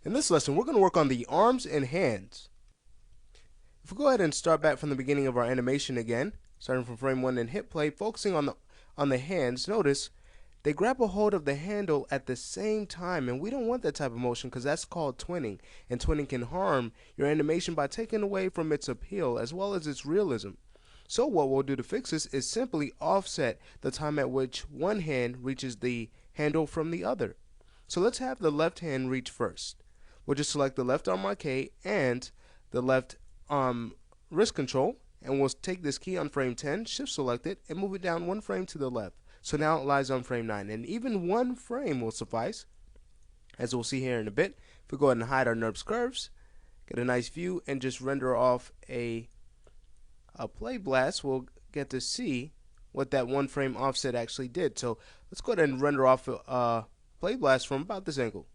In this lesson, we're going to work on the arms and hands. If we go ahead and start back from the beginning of our animation again, starting from frame 1 and hit play, focusing on the hands, notice they grab a hold of the handle at the same time, and we don't want that type of motion because that's called twinning, and twinning can harm your animation by taking away from its appeal as well as its realism. So what we'll do to fix this is simply offset the time at which one hand reaches the handle from the other. So let's have the left hand reach first. We'll just select the left arm arcade and the left wrist control, and we'll take this key on frame 10, shift select it, and move it down one frame to the left. So now it lies on frame 9, and even one frame will suffice, as we'll see here in a bit. If we go ahead and hide our NURBS curves, get a nice view, and just render off a play blast, we'll get to see what that one frame offset actually did. So let's go ahead and render off a play blast from about this angle.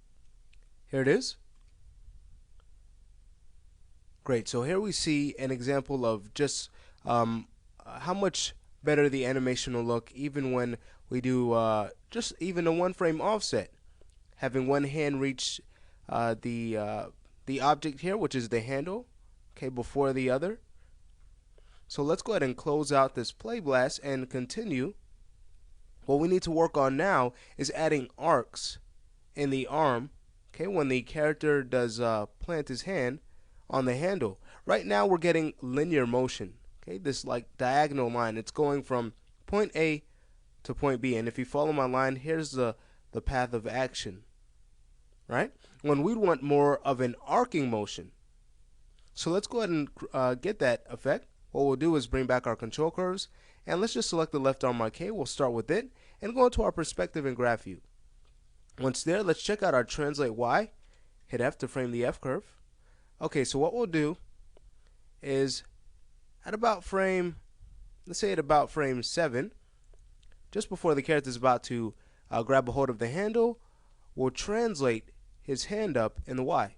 Here it is. Great, so here we see an example of just how much better the animation will look even when we do just even a one frame offset. Having one hand reach the object here, which is the handle, okay, before the other. So let's go ahead and close out this play blast and continue. What we need to work on now is adding arcs in the arm, okay, when the character does plant his hand on the handle. Right now we're getting linear motion, okay, this like diagonal line. It's going from point A to point B, and if you follow my line, here's the path of action, right? When we want more of an arcing motion. So let's go ahead and get that effect. What we'll do is bring back our control curves, and let's just select the left arm arcade. We'll start with it and go into our perspective and graph view. Once there, let's check out our translate Y, hit F to frame the F curve. Okay, so what we'll do is at about frame, let's say at about frame 7, just before the character is about to grab a hold of the handle, we'll translate his hand up in the Y.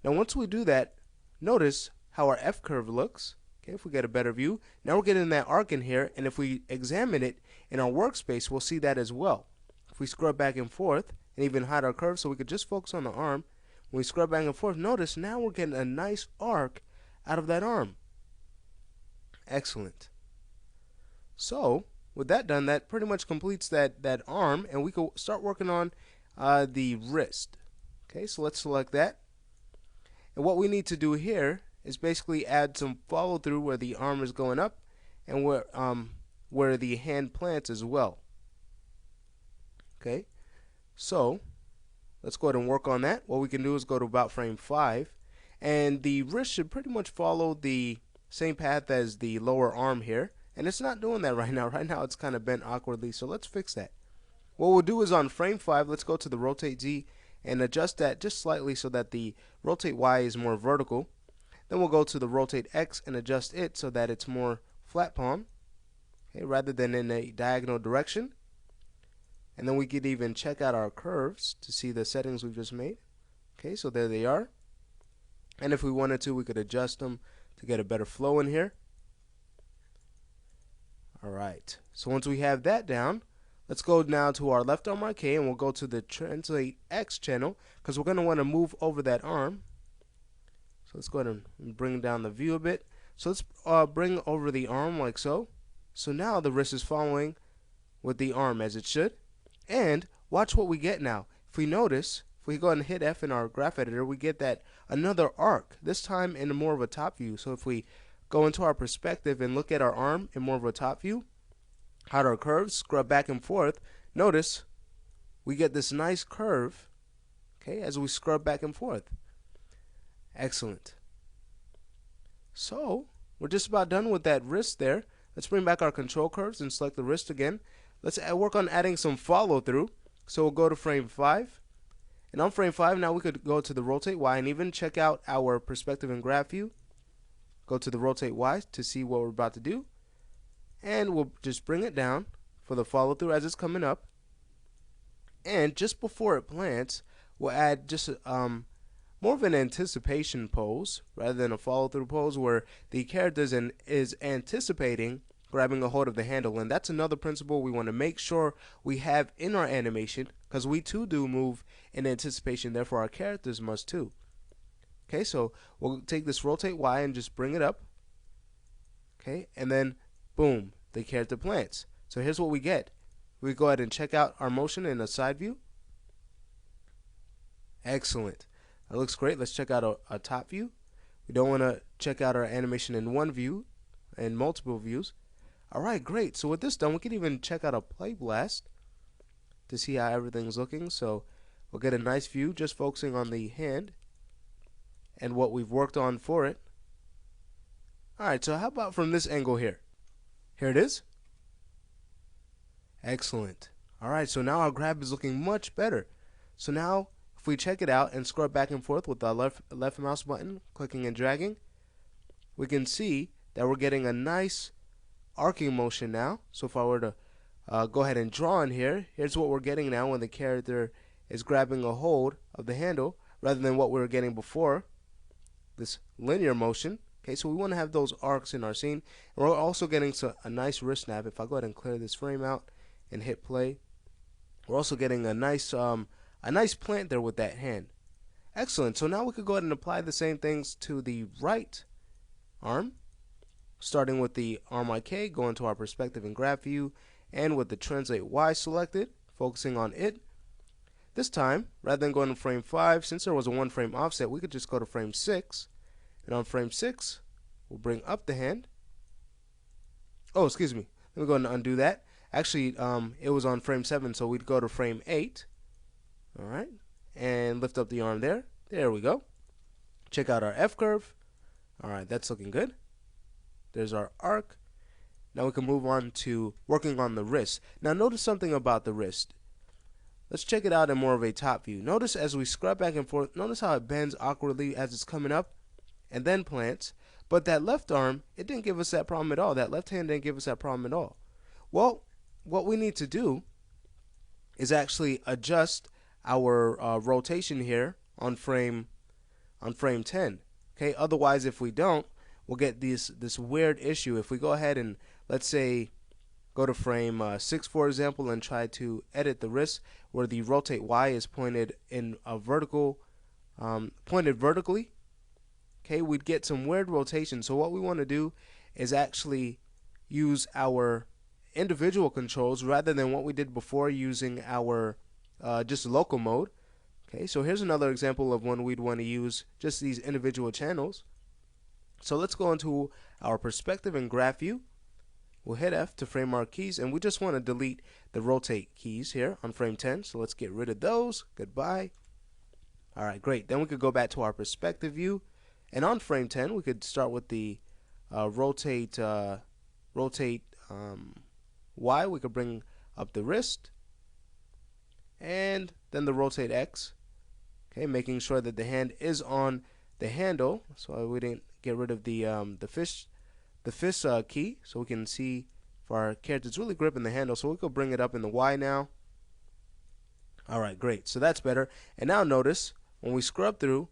Now once we do that, notice how our F curve looks. Okay, if we get a better view, now we're getting that arc in here, and if we examine it in our workspace, we'll see that as well. If we scrub back and forth and even hide our curve so we could just focus on the arm, when we scrub back and forth, notice now we're getting a nice arc out of that arm. Excellent. So with that done, that pretty much completes that arm, and we can start working on the wrist. Okay, so let's select that, and what we need to do here is basically add some follow through where the arm is going up and where the hand plants as well. Okay, so let's go ahead and work on that. What we can do is go to about frame 5, and the wrist should pretty much follow the same path as the lower arm here, and it's not doing that right now. Right now it's kind of bent awkwardly, so let's fix that. What we'll do is on frame 5, let's go to the rotate Z and adjust that just slightly so that the rotate Y is more vertical. Then we'll go to the rotate X and adjust it so that it's more flat palm, okay, rather than in a diagonal direction. And then we could even check out our curves to see the settings we've just made. Okay, so there they are. And if we wanted to, we could adjust them to get a better flow in here. Alright, so once we have that down, let's go now to our left arm arcade, and we'll go to the translate X channel because we're going to want to move over that arm. So let's go ahead and bring down the view a bit. So let's bring over the arm like so. So now the wrist is following with the arm as it should. And watch what we get now. If we notice, if we go ahead and hit F in our graph editor, we get that another arc, this time in more of a top view. So if we go into our perspective and look at our arm in more of a top view, hide our curves, scrub back and forth, notice we get this nice curve, okay, as we scrub back and forth. Excellent. So we're just about done with that wrist there. Let's bring back our control curves and select the wrist again. Let's work on adding some follow through. So we'll go to frame 5, and on frame 5 now we could go to the rotate Y and even check out our perspective and graph view. Go to the rotate Y to see what we're about to do, and we'll just bring it down for the follow through as it's coming up. And just before it plants, we'll add just more of an anticipation pose rather than a follow through pose, where the character is anticipating grabbing a hold of the handle. And that's another principle we want to make sure we have in our animation, because we too do move in anticipation, therefore our characters must too. Okay, so we'll take this rotate Y and just bring it up. Okay, and then boom, the character plants. So here's what we get. We go ahead and check out our motion in a side view. Excellent. That looks great. Let's check out a top view. We don't want to check out our animation in one view and multiple views. Alright, great. So with this done, we can even check out a play blast to see how everything's looking. So we'll get a nice view just focusing on the hand and what we've worked on for it. Alright, so how about from this angle here? Here it is. Excellent. Alright, so now our grab is looking much better. So now if we check it out and scrub back and forth with the left mouse button, clicking and dragging, we can see that we're getting a nice arcing motion now. So if I were to go ahead and draw in here, here's what we're getting now when the character is grabbing a hold of the handle rather than what we were getting before, this linear motion. Okay, so we want to have those arcs in our scene. And we're also getting a nice wrist snap. If I go ahead and clear this frame out and hit play, we're also getting a nice plant there with that hand. Excellent. So now we could go ahead and apply the same things to the right arm, starting with the arm IK, going to our perspective and graph view, and with the translate Y selected, focusing on it. This time, rather than going to frame 5, since there was a 1 frame offset, we could just go to frame 6. And on frame 6, we'll bring up the hand. Oh, excuse me. Let me go ahead and undo that. Actually, it was on frame 7, so we'd go to frame 8. Alright. And lift up the arm there. There we go. Check out our F curve. Alright, that's looking good. There's our arc. Now we can move on to working on the wrist. Now notice something about the wrist. Let's check it out in more of a top view. Notice as we scrub back and forth, notice how it bends awkwardly as it's coming up and then plants. But that left arm, it didn't give us that problem at all. That left hand didn't give us that problem at all. Well, what we need to do is actually adjust our rotation here on frame 10. Okay, otherwise if we don't, we'll get this weird issue. If we go ahead and let's say go to frame 6 for example and try to edit the wrist where the rotate Y is pointed in a pointed vertically, okay, we'd get some weird rotation. So what we want to do is actually use our individual controls rather than what we did before using our just local mode. Okay, so here's another example of when we'd want to use just these individual channels. So let's go into our perspective and graph view. We'll hit F to frame our keys, and we just want to delete the rotate keys here on frame 10. So let's get rid of those. Goodbye. Alright, great. Then we could go back to our perspective view, and on frame 10 we could start with the rotate Y. We could bring up the wrist, and then the rotate X. Okay, making sure that the hand is on the handle, so we didn't get rid of the fist key, so we can see for our character it's really gripping the handle. So we could bring it up in the Y now. Alright, great. So that's better. And now notice when we scrub through,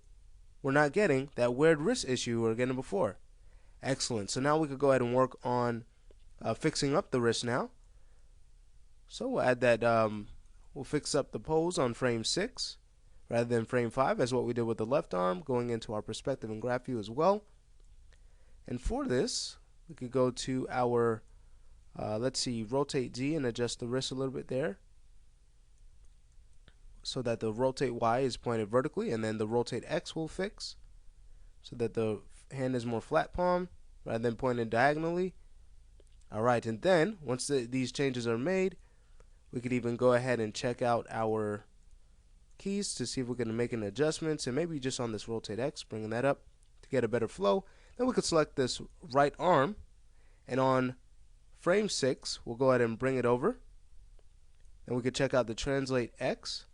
we're not getting that weird wrist issue we were getting before. Excellent. So now we could go ahead and work on fixing up the wrist now. So we'll add that. We'll fix up the pose on frame 6 rather than frame 5, as what we did with the left arm, going into our perspective and graph view as well. And for this, we could go to our, let's see, rotate Z and adjust the wrist a little bit there, so that the rotate Y is pointed vertically, and then the rotate X will fix, so that the hand is more flat palm rather than pointed diagonally. Alright, and then once these changes are made, we could even go ahead and check out our keys to see if we can make any adjustments, and maybe just on this rotate X, bringing that up to get a better flow. Then we could select this right arm, and on frame 6 we'll go ahead and bring it over, and we could check out the translate X.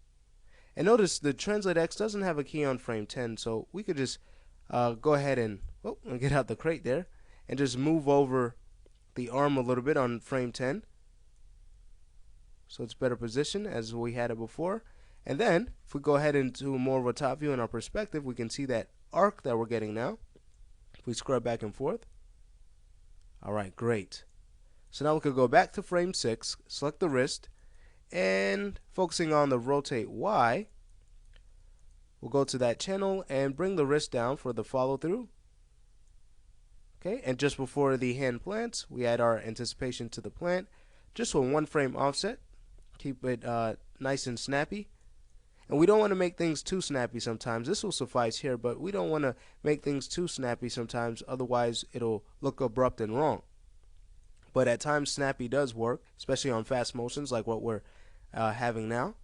And notice the translate X doesn't have a key on frame 10, so we could just go ahead and get out the crate there and just move over the arm a little bit on frame 10, so it's better positioned as we had it before. And then if we go ahead into more of a top view in our perspective, we can see that arc that we're getting now. If we scrub back and forth. Alright, great. So now we could go back to frame 6, select the wrist, and focusing on the rotate Y, we'll go to that channel and bring the wrist down for the follow through. Okay, and just before the hand plants, we add our anticipation to the plant, just with 1 frame offset. Keep it nice and snappy. And we don't want to make things too snappy sometimes. This will suffice here, but we don't want to make things too snappy sometimes, otherwise it'll look abrupt and wrong. But at times snappy does work, especially on fast motions like what we're having now.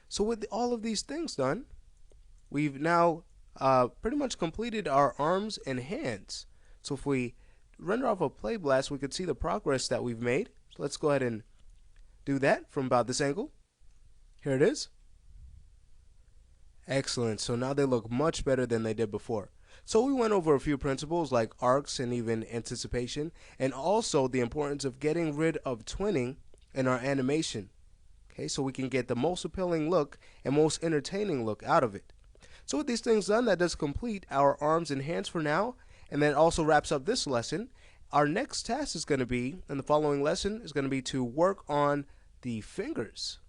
So with all of these things done, we've now pretty much completed our arms and hands. So if we render off a play blast, we could see the progress that we've made. So let's go ahead and do that from about this angle. Here it is. Excellent. So now they look much better than they did before. So we went over a few principles like arcs and even anticipation, and also the importance of getting rid of twinning in our animation. Okay, so we can get the most appealing look and most entertaining look out of it. So with these things done, that does complete our arms and hands for now, and that also wraps up this lesson. Our next task is going to be, in the following lesson, is going to be to work on the fingers.